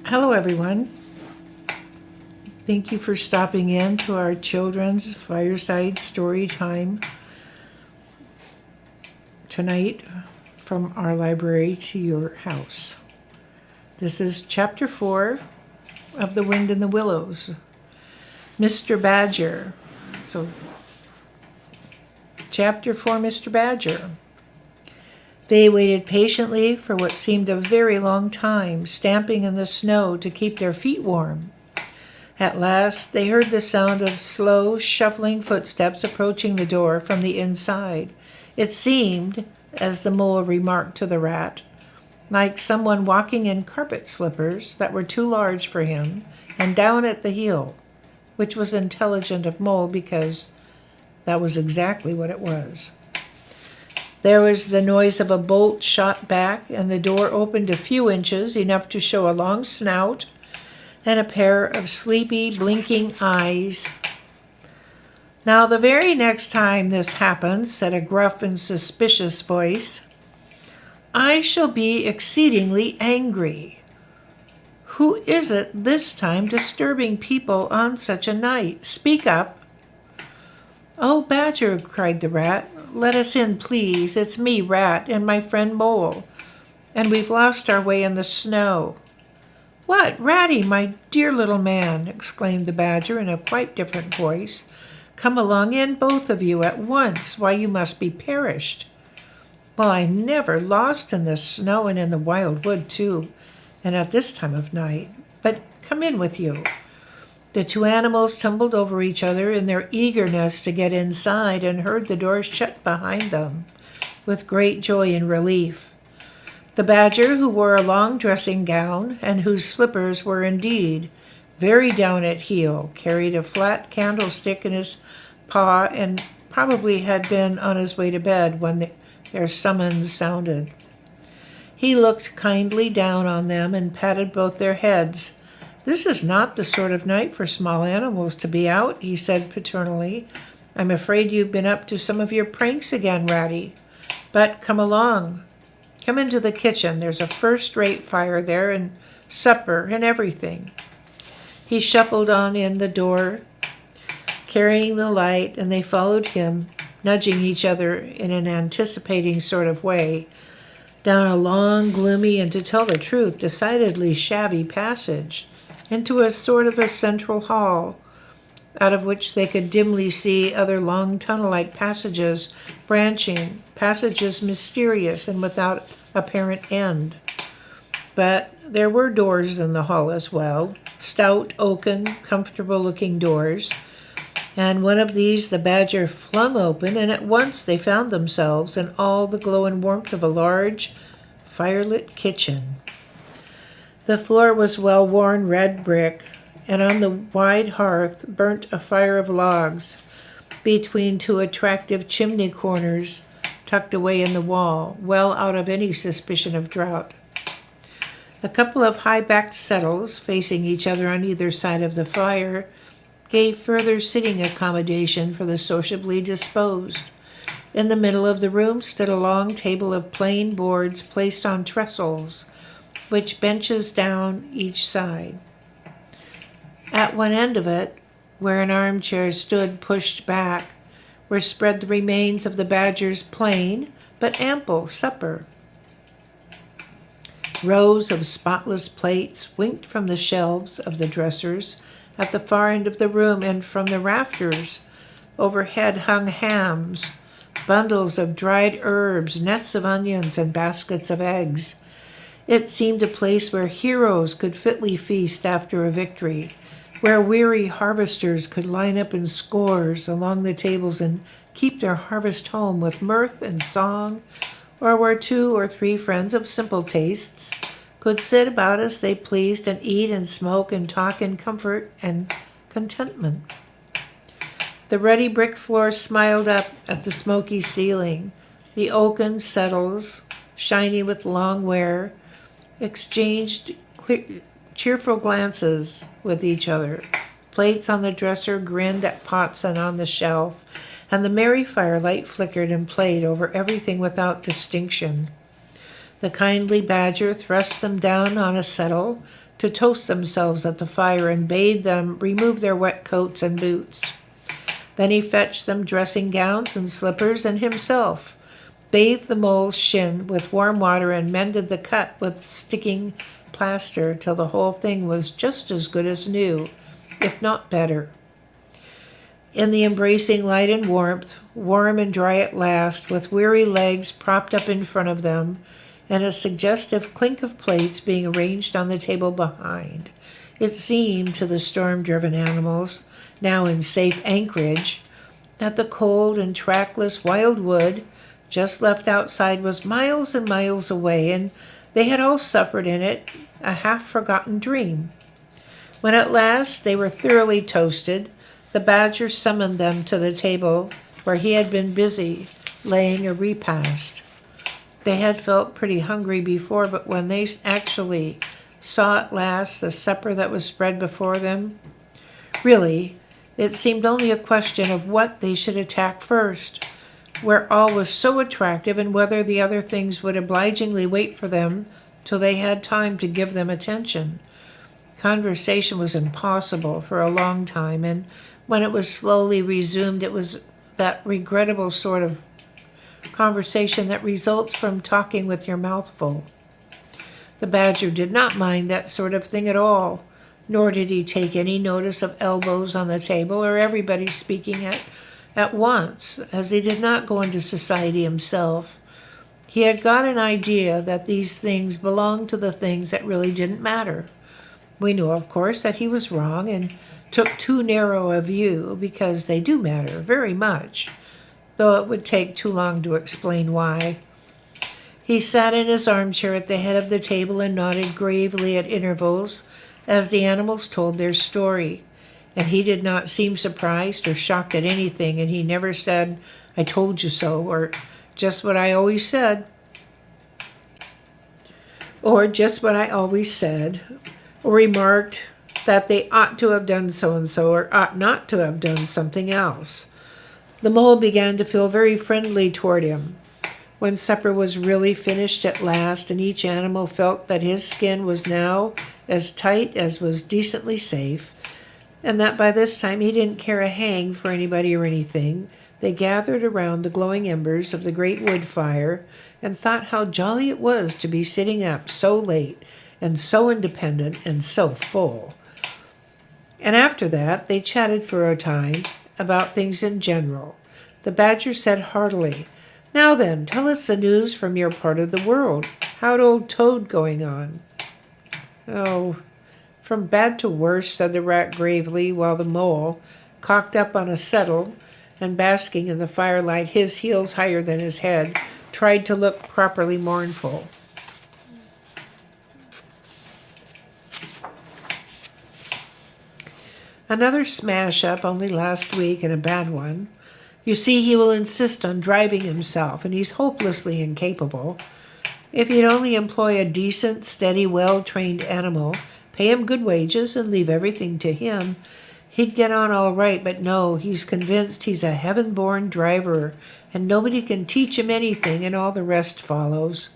Hello, everyone. Thank you for stopping in to our children's fireside story time tonight from our library to your house. This is chapter 4 of The Wind in the Willows. Mr. Badger. So, chapter 4, Mr. Badger. They waited patiently for what seemed a very long time, stamping in the snow to keep their feet warm. At last, they heard the sound of slow, shuffling footsteps approaching the door from the inside. It seemed, as the mole remarked to the rat, like someone walking in carpet slippers that were too large for him and down at the heel, which was intelligent of Mole because that was exactly what it was. There was the noise of a bolt shot back, and the door opened a few inches, enough to show a long snout and a pair of sleepy, blinking eyes. "Now, the very next time this happens," said a gruff and suspicious voice, "I shall be exceedingly angry. Who is it this time disturbing people on such a night? Speak up." "Oh, Badger," cried the rat, "let us in, please. It's me, Rat, and my friend Mole, and we've lost our way in the snow." "What, Ratty, my dear little man!" exclaimed the Badger in a quite different voice. "Come along in, both of you, at once. Why, you must be perished." "Well, I never lost in the snow and in the wild wood, too, and at this time of night. But come in with you." The two animals tumbled over each other in their eagerness to get inside and heard the door shut behind them with great joy and relief. The Badger, who wore a long dressing gown and whose slippers were indeed very down at heel, carried a flat candlestick in his paw and probably had been on his way to bed when their summons sounded. He looked kindly down on them and patted both their heads. "This is not the sort of night for small animals to be out," he said paternally. "I'm afraid you've been up to some of your pranks again, Ratty. But come along. Come into the kitchen. There's a first-rate fire there and supper and everything." He shuffled on in the door, carrying the light, and they followed him, nudging each other in an anticipating sort of way, down a long, gloomy, and to tell the truth, decidedly shabby passage, into a sort of a central hall, out of which they could dimly see other long tunnel-like passages branching, passages mysterious and without apparent end. But there were doors in the hall as well, stout, oaken, comfortable-looking doors, and one of these the Badger flung open, and at once they found themselves in all the glow and warmth of a large, firelit kitchen. The floor was well-worn red brick, and on the wide hearth burnt a fire of logs between two attractive chimney corners tucked away in the wall, well out of any suspicion of draught. A couple of high-backed settles, facing each other on either side of the fire, gave further sitting accommodation for the sociably disposed. In the middle of the room stood a long table of plain boards placed on trestles, which benches down each side. At one end of it, where an armchair stood pushed back, were spread the remains of the Badger's plain but ample supper. Rows of spotless plates winked from the shelves of the dressers at the far end of the room, and from the rafters overhead hung hams, bundles of dried herbs, nets of onions, and baskets of eggs. It seemed a place where heroes could fitly feast after a victory, where weary harvesters could line up in scores along the tables and keep their harvest home with mirth and song, or where 2 or 3 friends of simple tastes could sit about as they pleased and eat and smoke and talk in comfort and contentment. The ruddy brick floor smiled up at the smoky ceiling. The oaken settles, shiny with long wear, exchanged cheerful glances with each other. Plates on the dresser grinned at pots and on the shelf, and the merry firelight flickered and played over everything without distinction. The kindly Badger thrust them down on a settle, to toast themselves at the fire and bade them remove their wet coats and boots. Then he fetched them dressing gowns and slippers, and himself bathed the mole's shin with warm water and mended the cut with sticking plaster till the whole thing was just as good as new, if not better. In the embracing light and warmth, warm and dry at last, with weary legs propped up in front of them, and a suggestive clink of plates being arranged on the table behind, it seemed to the storm-driven animals, now in safe anchorage, that the cold and trackless wild wood just left outside was miles and miles away, and they had all suffered in it a half-forgotten dream. When at last they were thoroughly toasted, the badger summoned them to the table where he had been busy laying a repast. They had felt pretty hungry before, but when they actually saw at last the supper that was spread before them, really, it seemed only a question of what they should attack first, where all was so attractive, and whether the other things would obligingly wait for them till they had time to give them attention. Conversation was impossible for a long time, and when it was slowly resumed, it was that regrettable sort of conversation that results from talking with your mouth full. The badger did not mind that sort of thing at all, nor did he take any notice of elbows on the table or everybody speaking at once, as he did not go into society himself. He had got an idea that these things belonged to the things that really didn't matter. We know, of course, that he was wrong and took too narrow a view, because they do matter very much, though it would take too long to explain why. He sat in his armchair at the head of the table and nodded gravely at intervals as the animals told their story, and he did not seem surprised or shocked at anything, and he never said, "I told you so," or "just what I always said," or remarked that they ought to have done so-and-so or ought not to have done something else. The mole began to feel very friendly toward him. When supper was really finished at last, and each animal felt that his skin was now as tight as was decently safe, and that by this time he didn't care a hang for anybody or anything, they gathered around the glowing embers of the great wood fire and thought how jolly it was to be sitting up so late and so independent and so full. And after that, they chatted for a time about things in general. The badger said heartily, "Now then, tell us the news from your part of the world. How'd old Toad going on?" "Oh, from bad to worse," said the rat gravely, while the mole, cocked up on a settle and basking in the firelight, his heels higher than his head, tried to look properly mournful. "Another smash-up only last week, and a bad one. You see, he will insist on driving himself, and he's hopelessly incapable. If you'd only employ a decent, steady, well-trained animal, pay him good wages, and leave everything to him, he'd get on all right, but no, he's convinced he's a heaven-born driver, and nobody can teach him anything, and all the rest follows."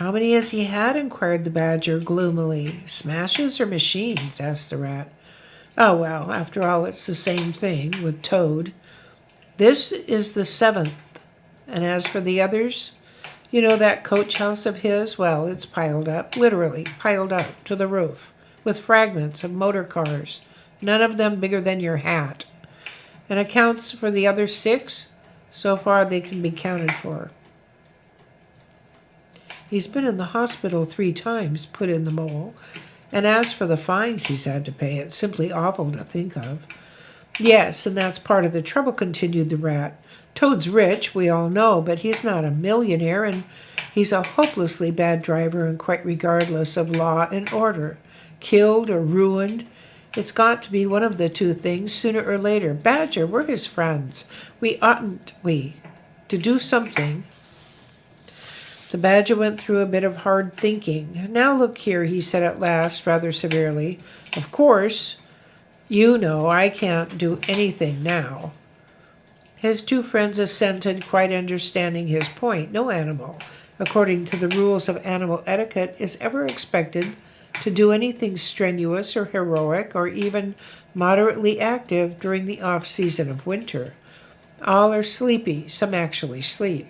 "How many has he had?" inquired the badger gloomily. "Smashes or machines?" asked the rat. "Oh, well, after all, it's the same thing with Toad. This is the 7th, and as for the others, you know that coach house of his? Well, it's piled up, literally piled up to the roof, with fragments of motor cars, none of them bigger than your hat. And accounts for the other 6? So far they can be counted for." "He's been in the hospital 3 times, put in the mole. And as for the fines he's had to pay, it's simply awful to think of." "Yes, and that's part of the trouble," continued the rat. "Toad's rich, we all know, but he's not a millionaire, and he's a hopelessly bad driver and quite regardless of law and order. Killed or ruined, it's got to be one of the 2 things sooner or later. Badger, we're his friends. We oughtn't to do something?" The badger went through a bit of hard thinking. "Now look here," he said at last, rather severely. "Of course, you know I can't do anything now." His 2 friends assented, quite understanding his point. No animal, according to the rules of animal etiquette, is ever expected to do anything strenuous or heroic or even moderately active during the off-season of winter. All are sleepy, some actually sleep.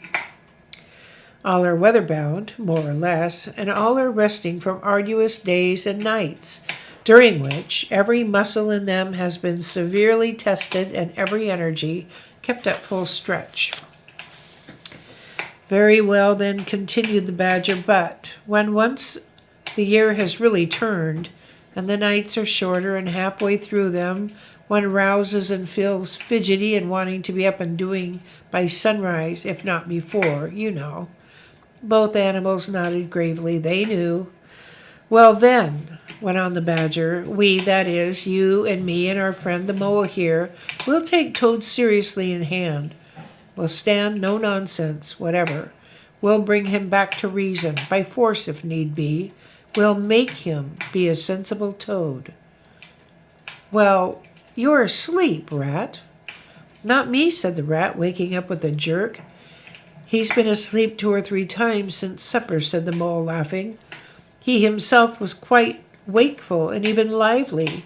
All are weather-bound, more or less, and all are resting from arduous days and nights, during which every muscle in them has been severely tested and every energy kept at full stretch. Very well, then, continued the badger, but when once the year has really turned, and the nights are shorter, and halfway through them one rouses and feels fidgety and wanting to be up and doing by sunrise, if not before, you know. Both animals nodded gravely. They knew. Well, then, went on the badger, we, that is, you and me and our friend the mole here, will take Toad seriously in hand. We'll stand no nonsense, whatever. We'll bring him back to reason, by force if need be. We'll make him be a sensible toad. Well, you're asleep, Rat. Not me, said the rat, waking up with a jerk. He's been asleep 2 or 3 times since supper, said the mole, laughing. He himself was quite wakeful and even lively,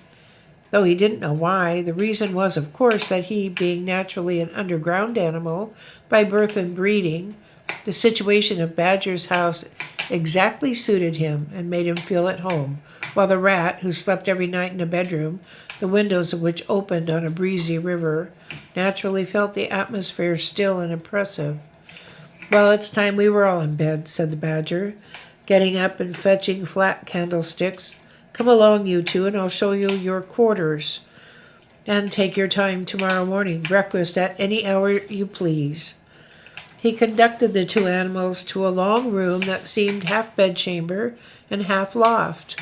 though he didn't know why. The reason was, of course, that he, being naturally an underground animal by birth and breeding, the situation of Badger's house exactly suited him and made him feel at home, while the rat, who slept every night in a bedroom, the windows of which opened on a breezy river, naturally felt the atmosphere still and oppressive. Well, it's time we were all in bed, said the badger, getting up and fetching flat candlesticks. Come along, you two, and I'll show you your quarters. And take your time tomorrow morning. Breakfast at any hour you please. He conducted the 2 animals to a long room that seemed half bedchamber and half loft.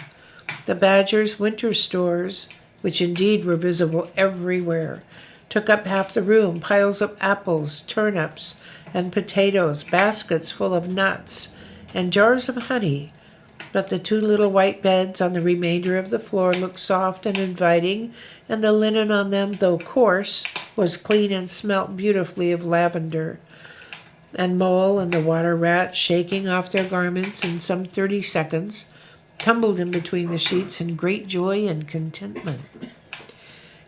The badger's winter stores, which indeed were visible everywhere, took up half the room, piles of apples, turnips, and potatoes, baskets full of nuts, and jars of honey. But the 2 little white beds on the remainder of the floor looked soft and inviting, and the linen on them, though coarse, was clean and smelt beautifully of lavender. And Mole and the water rat, shaking off their garments in some 30 seconds, tumbled in between the sheets in great joy and contentment.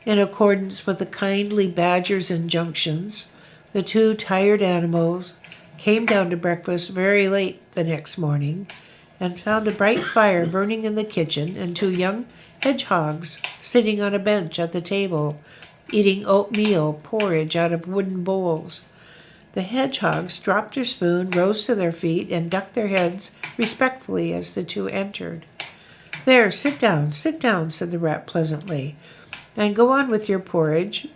In accordance with the kindly badger's injunctions, the 2 tired animals came down to breakfast very late the next morning and found a bright fire burning in the kitchen and 2 young hedgehogs sitting on a bench at the table, eating oatmeal porridge out of wooden bowls. The hedgehogs dropped their spoon, rose to their feet, and ducked their heads respectfully as the 2 entered. There, sit down, said the rat pleasantly, and go on with your porridge.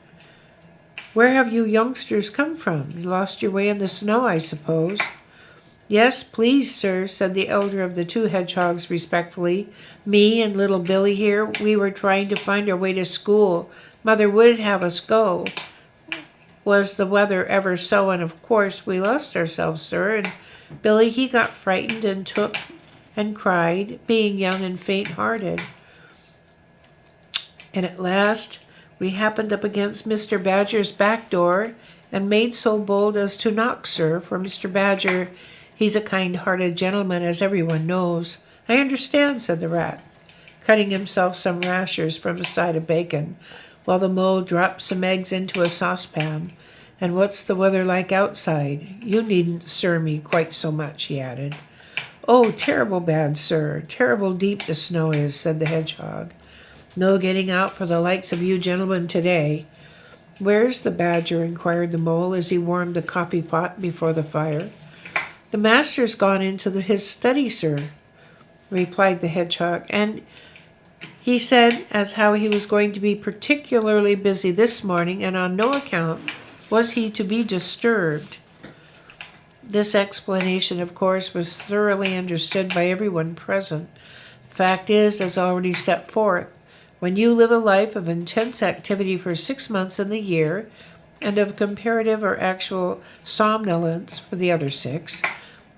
Where have you youngsters come from? You lost your way in the snow, I suppose. Yes, please, sir, said the elder of the 2 hedgehogs respectfully. Me and little Billy here, we were trying to find our way to school. Mother would have us go. Was the weather ever so, and of course we lost ourselves, sir, and Billy, he got frightened and took and cried, being young and faint-hearted. And at last we happened up against Mr. Badger's back door and made so bold as to knock, sir, for Mr. Badger, he's a kind-hearted gentleman, as everyone knows. I understand, said the rat, cutting himself some rashers from a side of bacon, while the mole dropped some eggs into a saucepan. And what's the weather like outside? You needn't sir me quite so much, he added. Oh, terrible bad, sir. Terrible deep the snow is, said the hedgehog. No getting out for the likes of you gentlemen today. Where's the badger? Inquired the mole as he warmed the coffee pot before the fire. The master's gone into his study, sir, replied the hedgehog, and he said as how he was going to be particularly busy this morning, and on no account was he to be disturbed. This explanation, of course, was thoroughly understood by everyone present. The fact is, as already set forth, when you live a life of intense activity for 6 months in the year, and of comparative or actual somnolence for the other 6,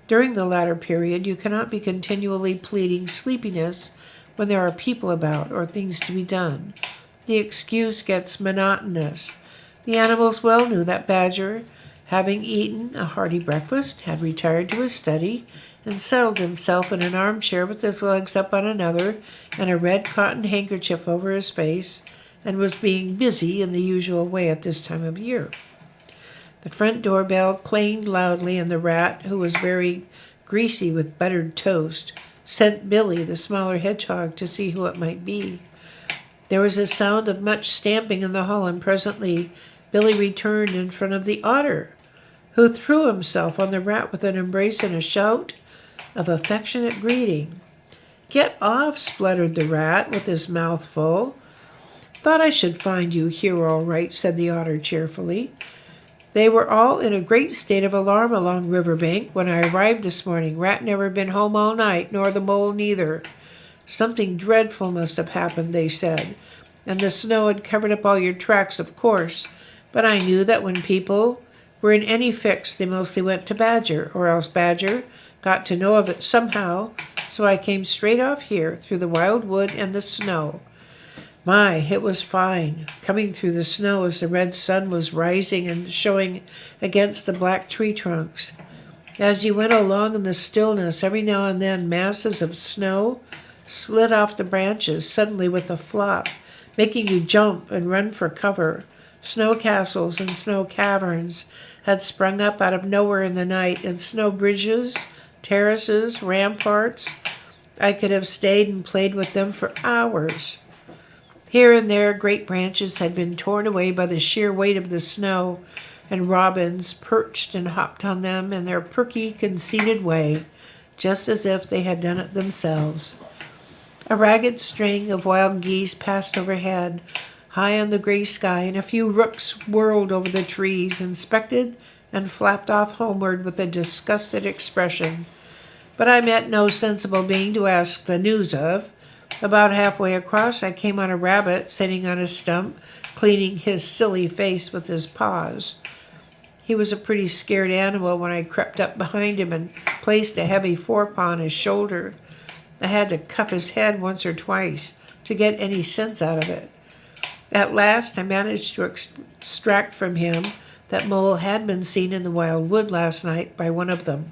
during the latter period you cannot be continually pleading sleepiness when there are people about or things to be done. The excuse gets monotonous. The animals well knew that Badger, having eaten a hearty breakfast, had retired to his study, and settled himself in an armchair with his legs up on another and a red cotton handkerchief over his face, and was being busy in the usual way at this time of year. The front doorbell clanged loudly, and the rat, who was very greasy with buttered toast, sent Billy, the smaller hedgehog, to see who it might be. There was a sound of much stamping in the hall, and presently Billy returned in front of the otter, who threw himself on the rat with an embrace and a shout of affectionate greeting. "Get off," spluttered the rat with his mouth full. "Thought I should find you here all right," said the otter cheerfully. "They were all in a great state of alarm along Riverbank when I arrived this morning. Rat never been home all night, nor the mole neither. Something dreadful must have happened, they said, and the snow had covered up all your tracks, of course. But I knew that when people were in any fix, they mostly went to Badger, or else Badger got to know of it somehow, so I came straight off here through the wild wood and the snow. My, it was fine, coming through the snow as the red sun was rising and showing against the black tree trunks. As you went along in the stillness, every now and then masses of snow slid off the branches suddenly with a flop, making you jump and run for cover. Snow castles and snow caverns had sprung up out of nowhere in the night, and snow bridges, terraces, ramparts. I could have stayed and played with them for hours. Here and there, great branches had been torn away by the sheer weight of the snow, and robins perched and hopped on them in their perky, conceited way, just as if they had done it themselves. A ragged string of wild geese passed overhead, high on the gray sky, and a few rooks whirled over the trees, inspected and flapped off homeward with a disgusted expression. But I met no sensible being to ask the news of. About halfway across, I came on a rabbit sitting on a stump, cleaning his silly face with his paws. He was a pretty scared animal when I crept up behind him and placed a heavy forepaw on his shoulder. I had to cuff his head once or twice to get any sense out of it. At last, I managed to extract from him that Mole had been seen in the wild wood last night by one of them.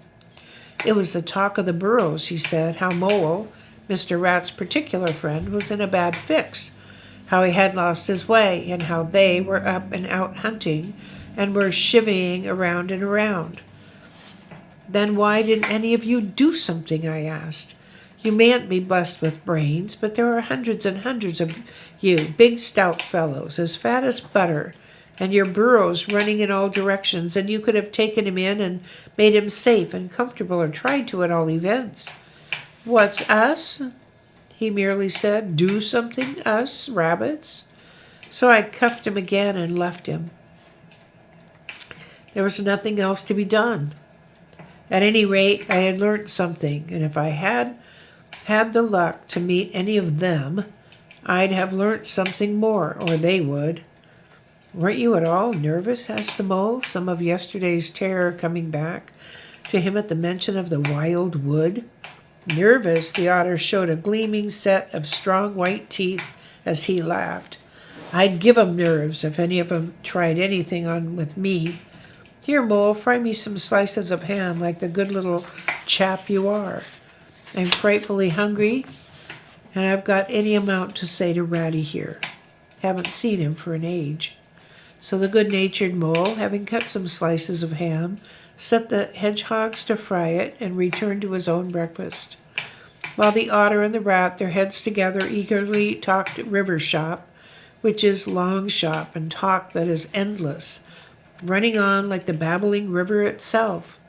It was the talk of the burrows, he said, how Mole, Mr. Rat's particular friend, was in a bad fix, how he had lost his way, and how they were up and out hunting and were chivying around and around. "Then why didn't any of you do something?" I asked. "You mayn't be blessed with brains, but there are hundreds and hundreds of you, big stout fellows, as fat as butter, and your burrows running in all directions, and you could have taken him in and made him safe and comfortable, or tried to at all events." "What's us?" he merely said. "Do something, us, rabbits?" So I cuffed him again and left him. There was nothing else to be done. At any rate, I had learnt something, and if I had had the luck to meet any of them, I'd have learnt something more, or they would. "Weren't you at all nervous?" asked the mole, some of yesterday's terror coming back to him at the mention of the wild wood. "Nervous?" The otter showed a gleaming set of strong white teeth as he laughed. "I'd give 'em nerves if any of 'em tried anything on with me. Here, Mole, fry me some slices of ham like the good little chap you are. I'm frightfully hungry, and I've got any amount to say to Ratty here. Haven't seen him for an age." So the good-natured mole, having cut some slices of ham, set the hedgehogs to fry it, and returned to his own breakfast, while the otter and the rat, their heads together, eagerly talked river shop, which is long shop, and talk that is endless, running on like the babbling river itself.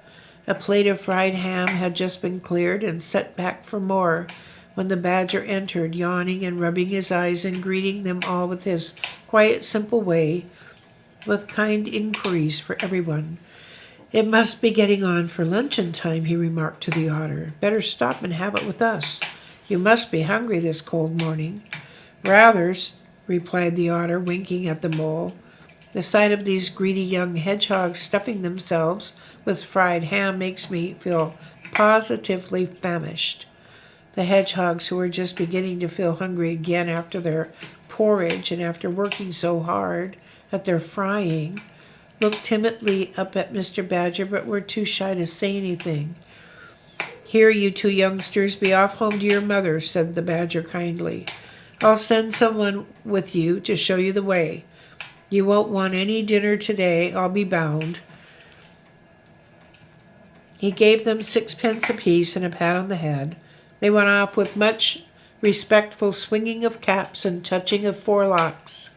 A plate of fried ham had just been cleared and set back for more, when the badger entered, yawning and rubbing his eyes and greeting them all with his quiet, simple way, with kind inquiries for everyone. "It must be getting on for luncheon time," he remarked to the otter. "Better stop and have it with us. You must be hungry this cold morning." "Rather," replied the otter, winking at the mole. "The sight of these greedy young hedgehogs stuffing themselves with fried ham makes me feel positively famished." The hedgehogs, who were just beginning to feel hungry again after their porridge and after working so hard at their frying, looked timidly up at Mr. Badger, but were too shy to say anything. Here, you two youngsters, be off home to your mother, said the badger kindly. I'll send someone with you to show you the way. You won't want any dinner today, I'll be bound. He gave them 6 pence apiece and a pat on the head. They went off with much respectful swinging of caps and touching of forelocks.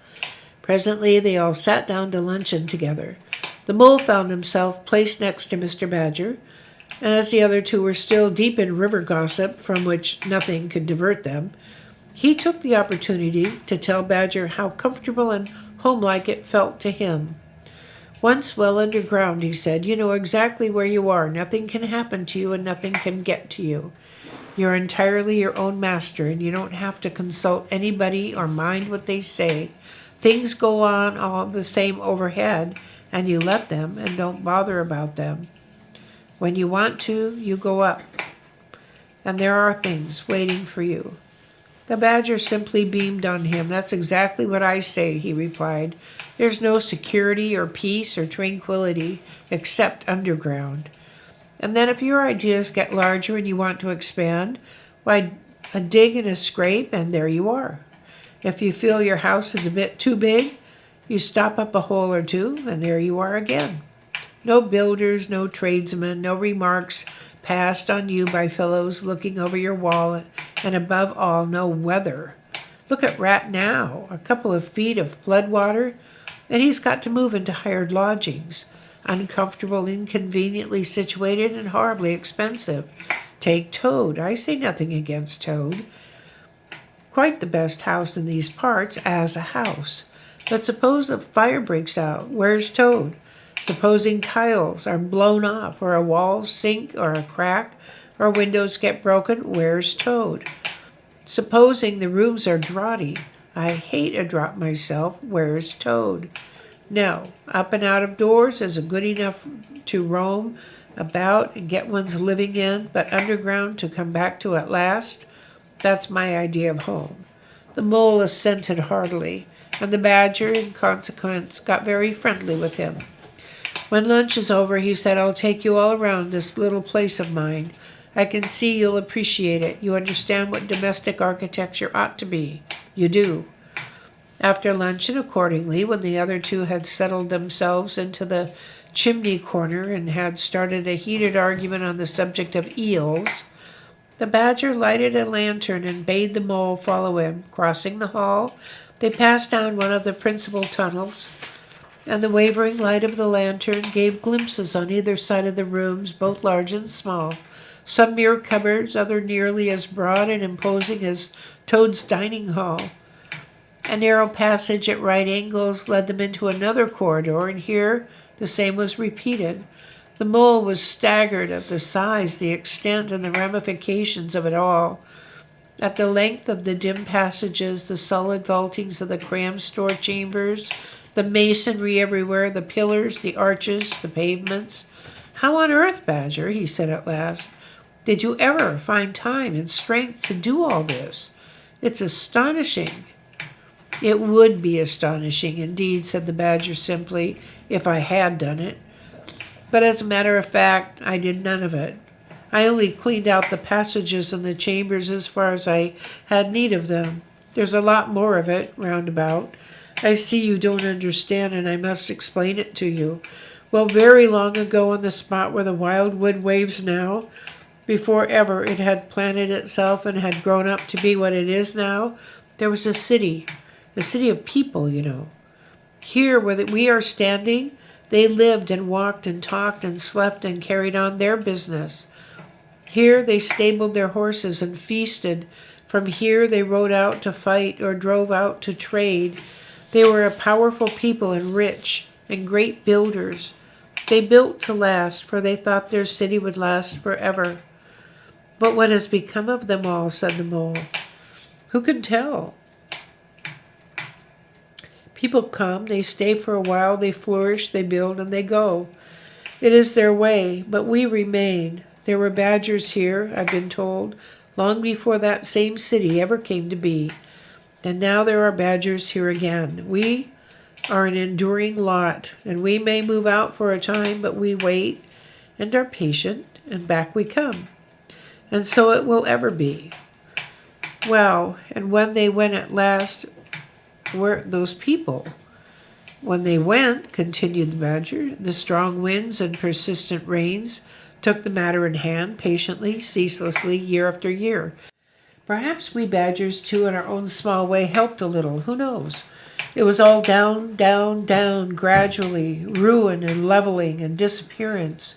Presently they all sat down to luncheon together. The mole found himself placed next to Mr. Badger, and as the other two were still deep in river gossip from which nothing could divert them, he took the opportunity to tell Badger how comfortable and homelike it felt to him. Once well underground, he said, you know exactly where you are. Nothing can happen to you and nothing can get to you. You're entirely your own master, and you don't have to consult anybody or mind what they say. Things go on all the same overhead, and you let them and don't bother about them. When you want to, you go up, and there are things waiting for you. The badger simply beamed on him. That's exactly what I say, he replied. There's no security or peace or tranquility except underground. And then if your ideas get larger and you want to expand, why, a dig and a scrape, and there you are. If you feel your house is a bit too big, you stop up a hole or two, and there you are again. No builders, no tradesmen, no remarks passed on you by fellows looking over your wall, and above all, no weather. Look at Rat now, a couple of feet of flood water, and he's got to move into hired lodgings, uncomfortable, inconveniently situated, and horribly expensive. Take Toad. I say nothing against Toad. Quite the best house in these parts as a house. But suppose a fire breaks out. Where's Toad? Supposing tiles are blown off, or a wall sink, or a crack, or windows get broken, where's Toad? Supposing the rooms are draughty. I hate a draught myself. Where's Toad? No, up and out of doors is good enough to roam about and get one's living in, but underground to come back to at last, that's my idea of home. The mole assented heartily, and the badger, in consequence, got very friendly with him. When lunch is over, he said, I'll take you all around this little place of mine. I can see you'll appreciate it. You understand what domestic architecture ought to be. You do. After luncheon, accordingly, when the other two had settled themselves into the chimney corner and had started a heated argument on the subject of eels, the badger lighted a lantern and bade the mole follow him. Crossing the hall, they passed down one of the principal tunnels, and the wavering light of the lantern gave glimpses on either side of the rooms, both large and small. Some mere cupboards, other nearly as broad and imposing as Toad's dining hall. A narrow passage at right angles led them into another corridor, and here the same was repeated. The mole was staggered at the size, the extent, and the ramifications of it all. At the length of the dim passages, the solid vaultings of the crammed store chambers, the masonry everywhere, the pillars, the arches, the pavements. How on earth, Badger, he said at last, did you ever find time and strength to do all this? It's astonishing. It would be astonishing, indeed, said the badger simply, if I had done it. But as a matter of fact, I did none of it. I only cleaned out the passages and the chambers as far as I had need of them. There's a lot more of it, round about. I see you don't understand, and I must explain it to you. Well, very long ago on the spot where the wildwood waves now, before ever it had planted itself and had grown up to be what it is now, there was a city of people, you know. Here where we are standing, they lived and walked and talked and slept and carried on their business. Here they stabled their horses and feasted. From here they rode out to fight or drove out to trade. They were a powerful people and rich and great builders. They built to last, for they thought their city would last forever. But what has become of them all, said the mole. Who can tell? People come, they stay for a while, they flourish, they build, and they go. It is their way, but we remain. There were badgers here, I've been told, long before that same city ever came to be. And now there are badgers here again. We are an enduring lot, and we may move out for a time, but we wait and are patient, and back we come. and so it will ever be. Well, and when they went at last, were those people? When they went, continued the badger, the strong winds and persistent rains took the matter in hand, patiently, ceaselessly, year after year. Perhaps we badgers, too, in our own small way, helped a little. Who knows? It was all down, down, down, gradually, ruin and leveling and disappearance.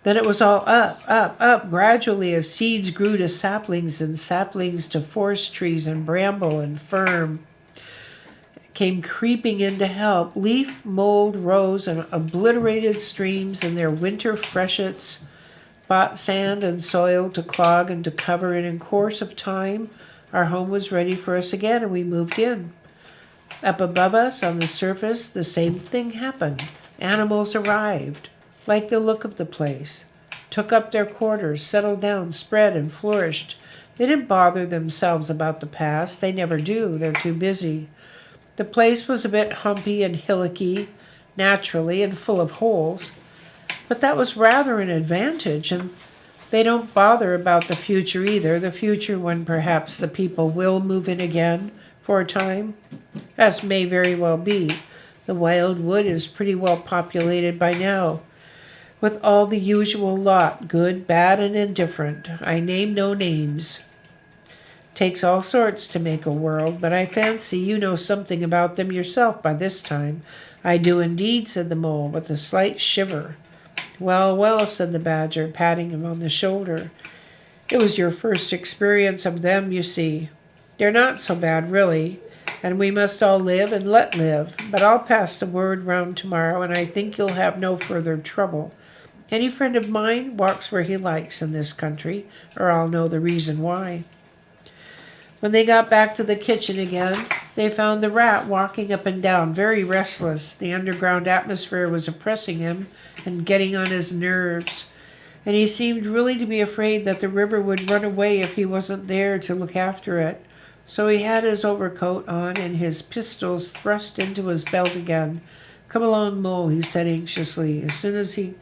Then it was all up, up, up, gradually, as seeds grew to saplings and saplings to forest trees and bramble and fern came creeping in to help. Leaf, mold, rose, and obliterated streams and their winter freshets bought sand and soil to clog and to cover, and in course of time our home was ready for us again, and we moved in. Up above us, on the surface, the same thing happened. Animals arrived, liked the look of the place, took up their quarters, settled down, spread, and flourished. They didn't bother themselves about the past. They never do. They're too busy. The place was a bit humpy and hillocky, naturally, and full of holes. But that was rather an advantage, and they don't bother about the future either, the future when perhaps the people will move in again for a time. As may very well be. The wild wood is pretty well populated by now, with all the usual lot, good, bad, and indifferent. I name no names. Takes all sorts to make a world, but I fancy you know something about them yourself by this time. I do indeed, said the mole, with a slight shiver. Well, well, said the badger, patting him on the shoulder. It was your first experience of them, you see. They're not so bad, really, and we must all live and let live. But I'll pass the word round tomorrow, and I think you'll have no further trouble. Any friend of mine walks where he likes in this country, or I'll know the reason why. When they got back to the kitchen again, they found the rat walking up and down, very restless. The underground atmosphere was oppressing him and getting on his nerves, and he seemed really to be afraid that the river would run away if he wasn't there to look after it. So he had his overcoat on and his pistols thrust into his belt again. Come along, Mole, he said anxiously. As soon as he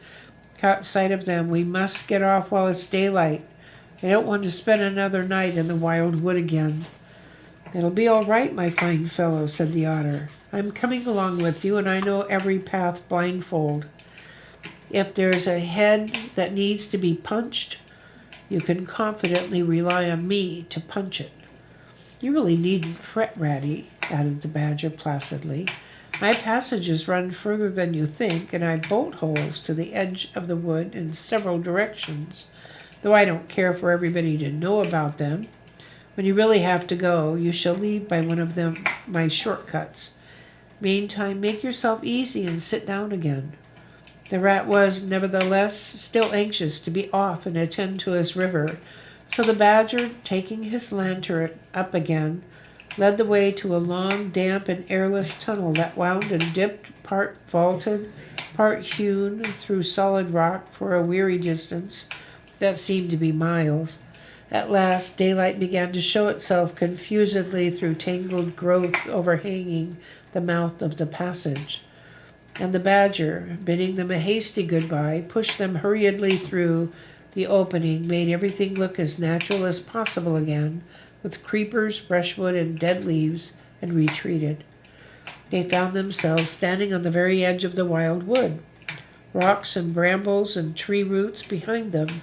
caught sight of them, we must get off while it's daylight. I don't want to spend another night in the wild wood again. It'll be all right, my fine fellow, said the otter. I'm coming along with you, and I know every path blindfold. If there's a head that needs to be punched, you can confidently rely on me to punch it. You really needn't fret, Ratty, added the badger placidly. My passages run further than you think, and I bolt holes to the edge of the wood in several directions, though I don't care for everybody to know about them. When you really have to go, you shall leave by one of them my shortcuts. Meantime, make yourself easy and sit down again. The rat was, nevertheless, still anxious to be off and attend to his river, so the badger, taking his lantern up again, led the way to a long, damp, and airless tunnel that wound and dipped, part vaulted, part hewn through solid rock for a weary distance that seemed to be miles. At last, daylight began to show itself confusedly through tangled growth overhanging the mouth of the passage, and the badger, bidding them a hasty goodbye, pushed them hurriedly through the opening, made everything look as natural as possible again, with creepers, brushwood, and dead leaves, and retreated. They found themselves standing on the very edge of the wild wood, rocks and brambles and tree roots behind them,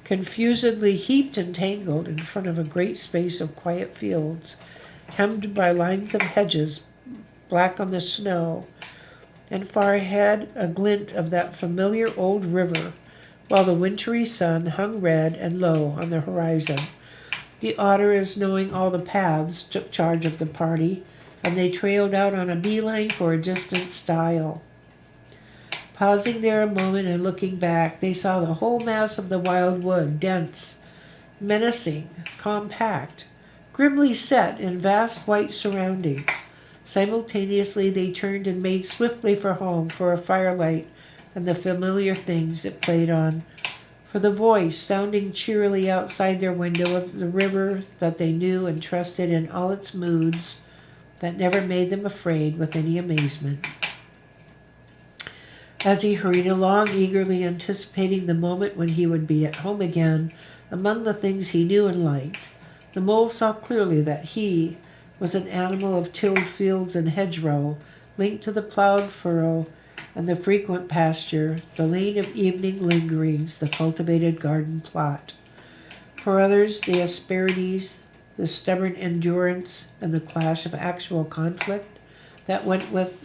confusedly heaped and tangled in front of a great space of quiet fields, hemmed by lines of hedges, black on the snow, and far ahead a glint of that familiar old river, while the wintry sun hung red and low on the horizon. The otters, knowing all the paths, took charge of the party, and they trailed out on a beeline for a distant stile. Pausing there a moment and looking back, they saw the whole mass of the wild wood, dense, menacing, compact, grimly set in vast white surroundings. Simultaneously they turned and made swiftly for home, for a firelight and the familiar things it played on, for the voice sounding cheerily outside their window of the river that they knew and trusted in all its moods, that never made them afraid with any amazement. As he hurried along, eagerly anticipating the moment when he would be at home again, among the things he knew and liked. The mole saw clearly that he was an animal of tilled fields and hedgerow, linked to the plowed furrow and the frequent pasture, the lane of evening lingerings, the cultivated garden plot. For others, the asperities, the stubborn endurance, and the clash of actual conflict that went with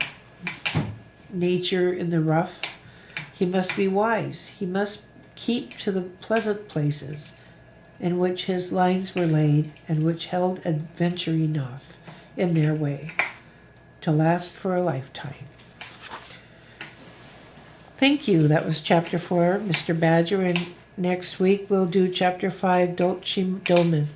nature in the rough. He must be wise. He must keep to the pleasant places in which his lines were laid and which held adventure enough in their way to last for a lifetime. Thank you. That was chapter 4, Mr. Badger, and next week we'll do chapter 5, Dolce Domen.